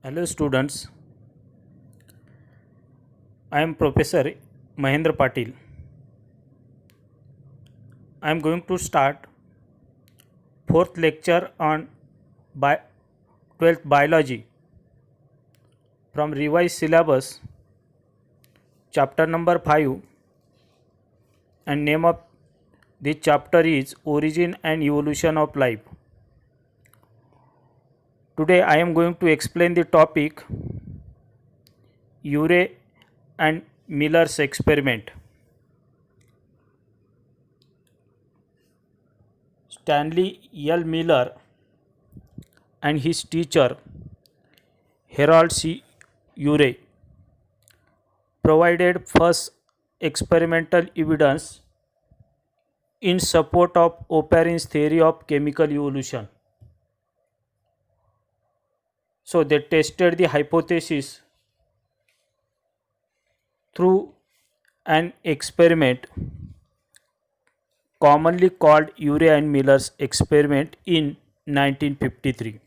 Hello students, I am Professor Mahendra Patil. I am going to start fourth lecture on 12th biology from revised syllabus, chapter number 5, and name of this chapter is Origin and Evolution of Life. Today I am going to explain the topic Urey and Miller's experiment. Stanley L. Miller and his teacher Harold C. Urey provided first experimental evidence in support of Oparin's theory of chemical evolution. So they tested the hypothesis through an experiment commonly called Urey and Miller's experiment in 1953.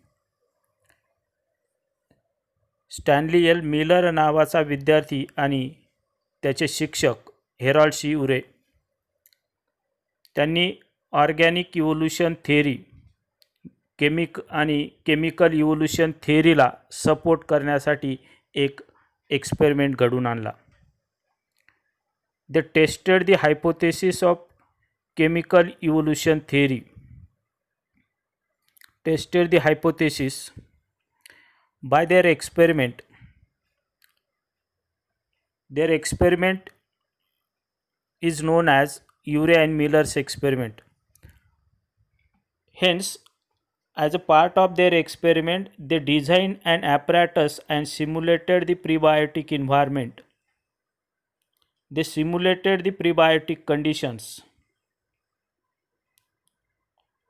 Stanley L Miller नावाचा विद्यार्थी आणि त्याचे शिक्षक Harold C Urey त्यांनी organic evolution theory chemical evolution थेअरीला support करण्यासाठी एक experiment घडून आणला. They tested the hypothesis of chemical evolution theory. Tested the hypothesis by their experiment. Their experiment is known as Urey and Miller's experiment. Hence, as a part of their experiment, they designed an apparatus and simulated the prebiotic environment. They simulated the prebiotic conditions.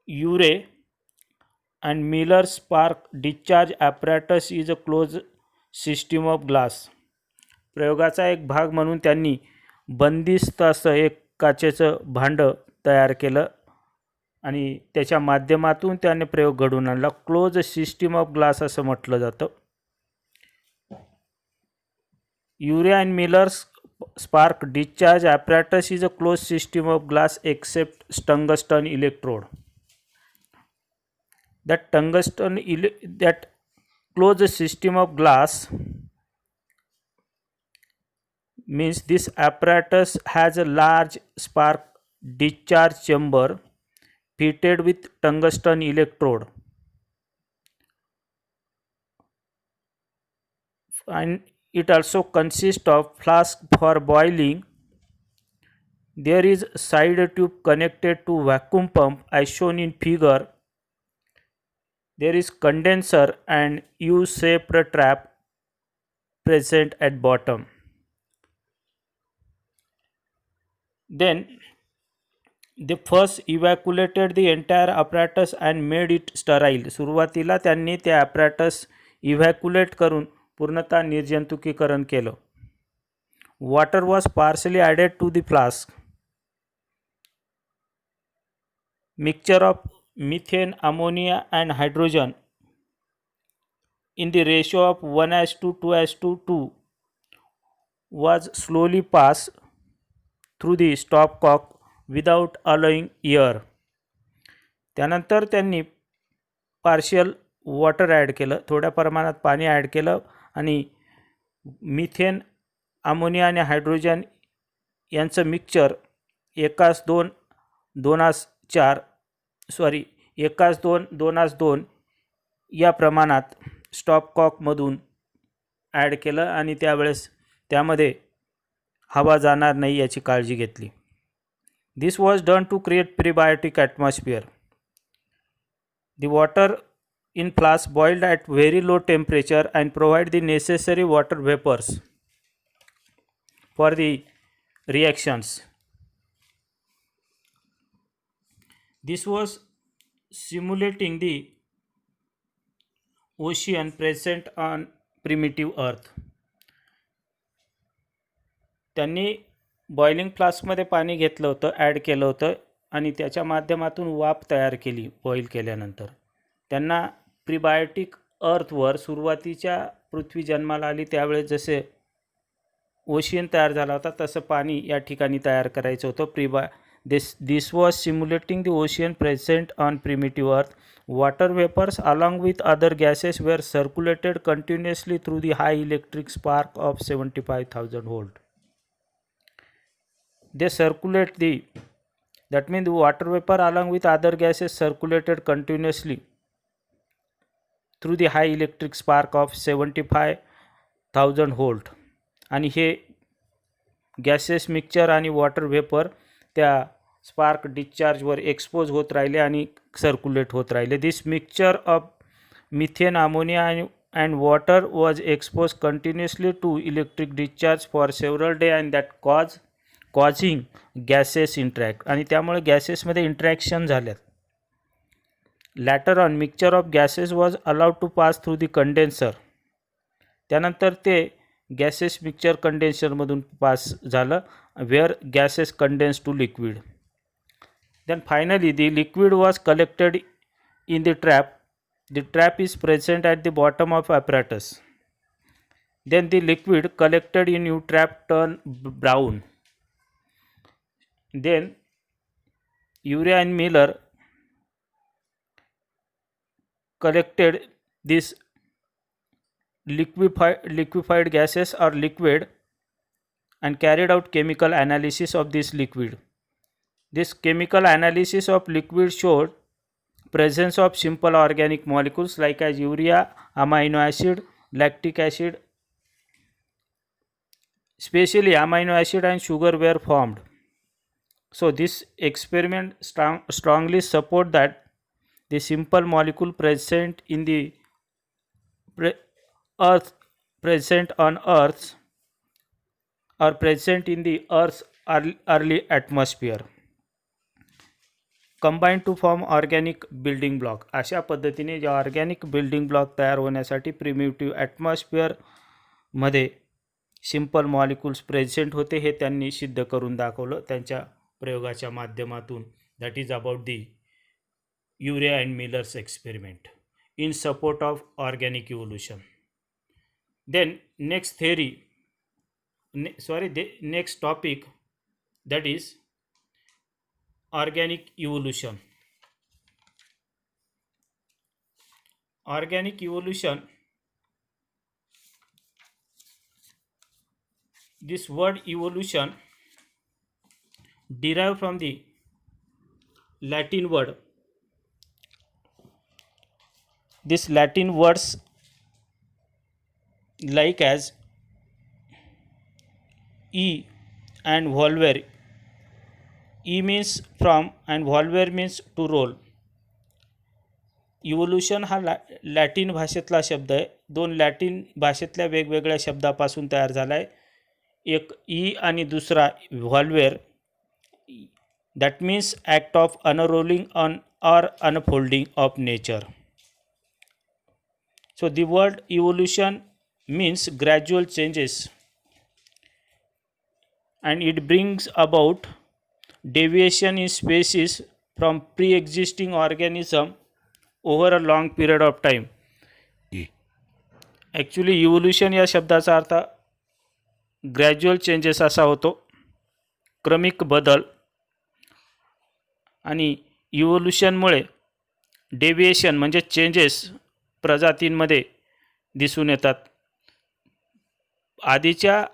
Urey and Miller's spark discharge apparatus is a closed system of glass. प्रयोगाचा एक भाग म्हणून त्यांनी बंदिस्त असं एक काचेचं भांडं तयार केलं आणि त्याच्या माध्यमातून त्याने प्रयोग घडवून आणला. क्लोज सिस्टीम ऑफ ग्लास असं म्हटलं जातं. Urey and Miller's spark discharge apparatus is a closed system of glass except tungsten electrode. That closed system of glass means this apparatus has a large spark discharge chamber fitted with tungsten electrode, and it also consists of flask for boiling. There is a side tube connected to vacuum pump as shown in figure. There is condenser and U-shaped trap present at bottom. Then they first evacuated the entire apparatus and made it sterile. सुरुवातीला त्यांनी ते apparatus evacuate करून पूर्णतः निर्जंतुकीकरण केलं. Water was partially added to the flask. Mixture of methane, ammonia and hydrogen in the ratio of 1:2:2 was slowly passed through the stopcock without allowing air. त्यानंतर त्यांनी partial water add केलं, थोड्या प्रमाणात पाणी ॲड केलं आणि मिथेन, अमोनिया आणि hydrogen यांचं मिक्सचर 1:2 2:2 या प्रमाणात स्टॉपकॉकमधून ॲड केलं आणि त्यावेळेस त्यामध्ये हवा जाणार नाही याची काळजी घेतली. This was done to create prebiotic atmosphere. The water in flask boiled at very low temperature and provide the necessary water vapors for the reactions. This was simulating the ocean present on primitive earth. त्यांनी boiling फ्लास्कमध्ये पाणी घेतलं होतं, add केलं होतं आणि त्याच्या माध्यमातून वाफ तयार केली बॉईल केल्यानंतर. त्यांना प्रीबायोटिक अर्थवर सुरुवातीच्या पृथ्वी जन्माला आली त्यावेळेस जसे ओशियन तयार झाला होता तसं पाणी या ठिकाणी तयार करायचं होतं. This was simulating the ocean present on primitive earth. Water vapors along with other gases were circulated continuously through the high electric spark of 75,000 volt. They circulate that means the water vapor along with other gases circulated continuously through the high electric spark of 75,000 volt. आणि हे gases mixture आणि water vapour त्या spark डिस्चार्जवर expose होत राहिले आणि circulate होत राहिले. This mixture of methane, ammonia and water was expose continuously to electric discharge for several day and that causing gases interact. आणि त्यामुळे गॅसेसमध्ये इंटरॅक्शन झाल्यात. Later on mixture of gases was allowed to pass through the condenser. त्यानंतर ते gases mixture कंडेन्सरमधून pass झालं, where gases condense to liquid. Then finally the liquid was collected in the trap. The trap is present at the bottom of apparatus. Then the liquid collected in new trap turn brown. Then Urey and Miller collected this liquefied gases or liquid and carried out chemical analysis of this liquid. This chemical analysis of liquid showed presence of simple organic molecules like as urea, amino acid, lactic acid. Especially amino acid and sugar were formed. So this experiment strongly support that the simple molecule present in the earth present on earth or present in the earth's early atmosphere combine to form organic building block. अशा पद्धतीने जे organic building block तयार होण्यासाठी primitive ॲटमॉस्फिअरमध्ये simple molecules present होते हे त्यांनी सिद्ध करून दाखवलं त्यांच्या प्रयोगाच्या माध्यमातून. That is about the Urey and Miller's experiment in support of organic evolution. Then next theory next topic that is organic evolution. Organic evolution, this word evolution derived from the Latin word. This Latin words like as e and volvere. E means from and volvere means to roll. Evolution हा Latin भाषेतला शब्द आहे. दोन Latin भाषेतल्या वेगवेगळ्या शब्दापासून तयार झाला आहे. एक ई आणि दुसरा volvere. That means act of unrolling on or unfolding of nature. So the word evolution means gradual changes and it brings about deviation in species from pre-existing organism over a long period of time. Actually evolution या शब्दाचा अर्थ gradual changes असा होतो, क्रमिक बदल. आणि इव्होल्यूशनमुळे deviation म्हणजे changes प्रजातींमध्ये दिसून येतात. आधीच्या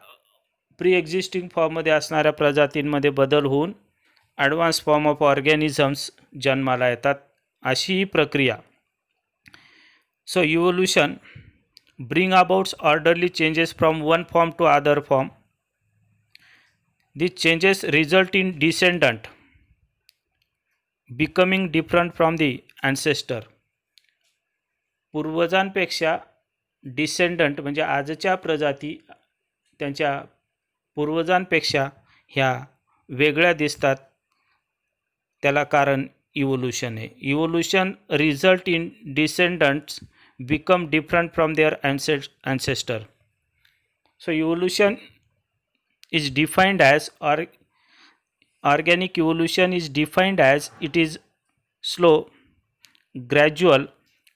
प्री एक्झिस्टिंग फॉर्ममध्ये असणाऱ्या प्रजातींमध्ये बदल होऊन ॲडव्हान्स फॉर्म ऑफ ऑर्गॅनिझम्स जन्माला येतात, अशी ही प्रक्रिया. So evolution bring abouts orderly changes from one form to other form. These changes result in descendant becoming different from the ancestor. पूर्वजांपेक्षा डिसेंडंट म्हणजे आजच्या प्रजाती त्यांच्या पूर्वजांपेक्षा ह्या वेगळ्या दिसतात. त्याला कारण इव्होल्यूशन आहे. Evolution result in descendants become different from their ancestor. So evolution is defined as organic evolution is defined as it is slow, gradual,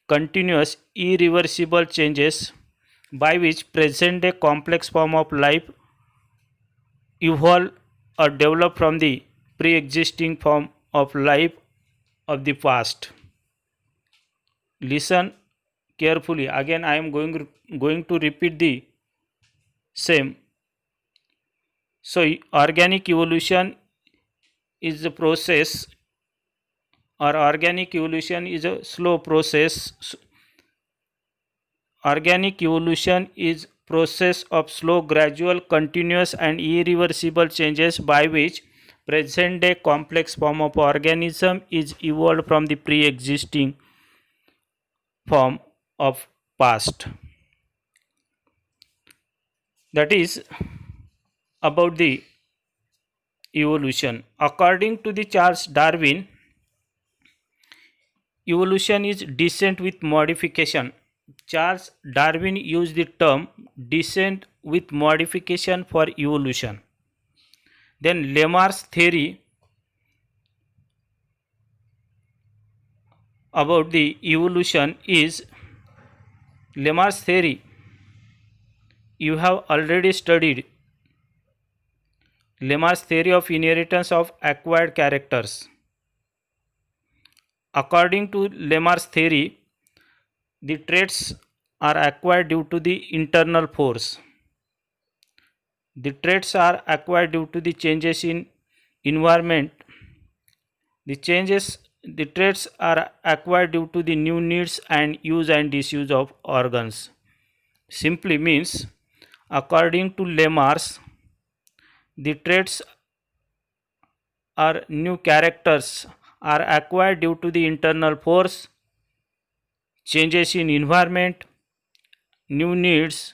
continuous irreversible changes by which present day complex form of life evolve or develop from the pre-existing form of life of the past. Listen carefully. Again, I am going to repeat the same. So, organic evolution is a process, or organic evolution is a slow process. Organic evolution is process of slow, gradual, continuous and irreversible changes by which present day complex form of organism is evolved from the pre-existing form of past. That is about the evolution. According to the Charles Darwin, evolution is descent with modification. Charles Darwin used the term descent with modification for evolution. Then Lamarck's theory about the evolution is Lamarck's theory you have already studied. Lamarck's theory of inheritance of acquired characters. According to Lamarck's theory, the traits are acquired due to the internal force. The traits are acquired due to the changes in environment. The traits are acquired due to the new needs and use and disuse of organs. Simply means, according to Lamarck, the traits or new characters are acquired due to the internal force, changes in environment, new needs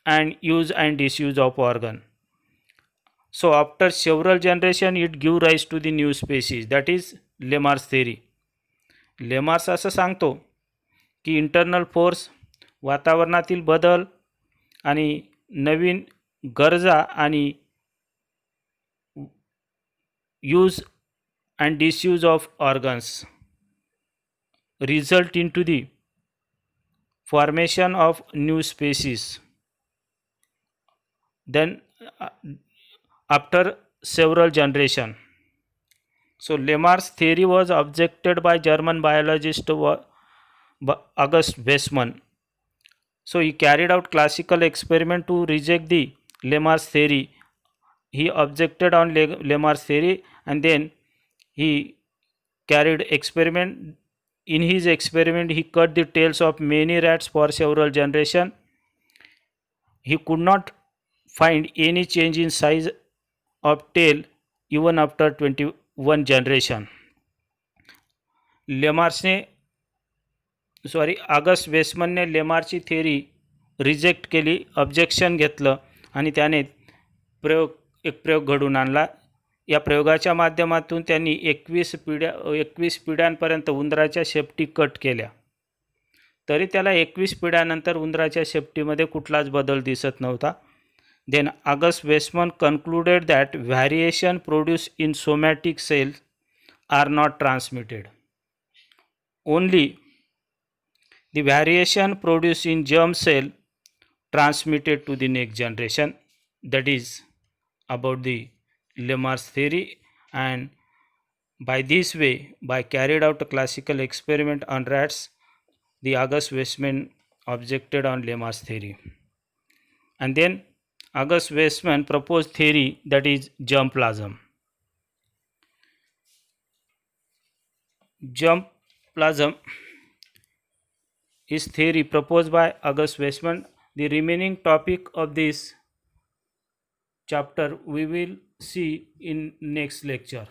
and use and disuse of organ. So after several generations it give rise to the new species. That is Lamarck's theory. Lamarck असं सांगतो की internal force, वातावरणातील बदल आणि नवीन गरजा आणि use and disuse of organs result into the formation of new species. Then after several generations. So Lamarck's theory was objected by German biologist August Weismann. So he carried out classical experiment to reject the Lamarck's theory. He objected on Lamarck's theory and then he carried experiment. In his experiment he cut the tails of many rats for several generations. He could not find any change in size of tail even after 21 generation. August वेसमनने लेमारची theory reject केली, objection घेतलं आणि त्याने एक प्रयोग घडून आणला. या प्रयोगाच्या माध्यमातून त्यांनी 21 पिढ्यांपर्यंत उंदराच्या शेपटी कट केल्या. तरी त्याला 21 पिढ्यानंतर उंदराच्या शेपटीमध्ये कुठलाच बदल दिसत नव्हता. Then August Weismann concluded that variation produced in somatic cells are not transmitted. Only the variation produced in germ cell transmitted to the next generation. That is about the Lamarck's theory, and by this way, by carried out a classical experiment on rats, the August Weismann objected on Lamarck's theory. And then August Weismann proposed theory, that is germplasm. Germplasm is theory proposed by August Weismann. The remaining topic of this chapter we will see in next lecture.